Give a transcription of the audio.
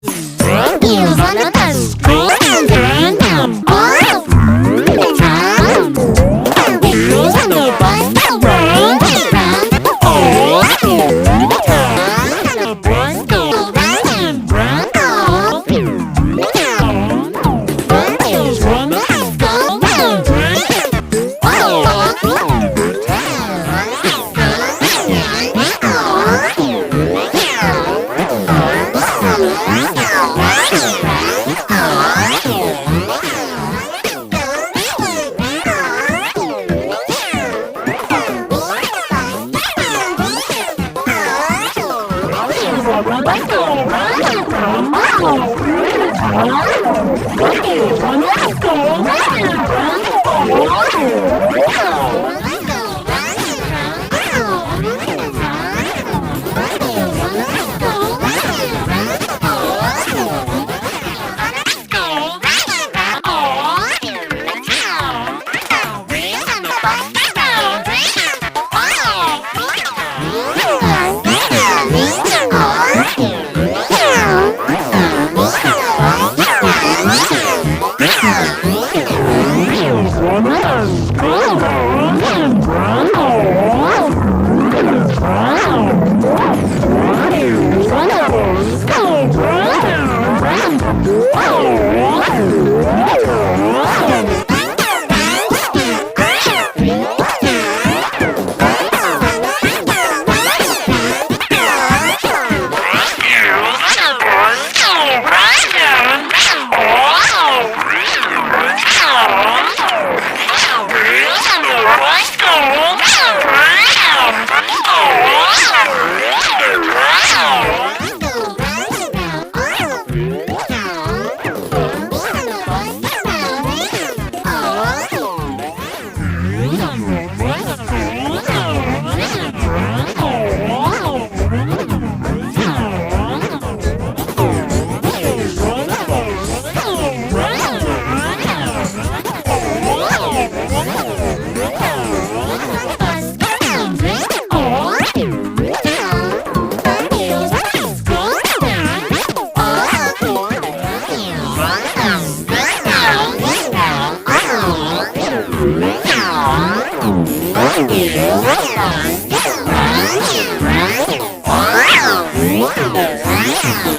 Wheels on the bus go round and round. Oh, the time. Wheels on the bus go round and round. Oh, the time. The bus go round and round. Oh, the time. Wheels on the bus go round and round. Oh, the Yeah.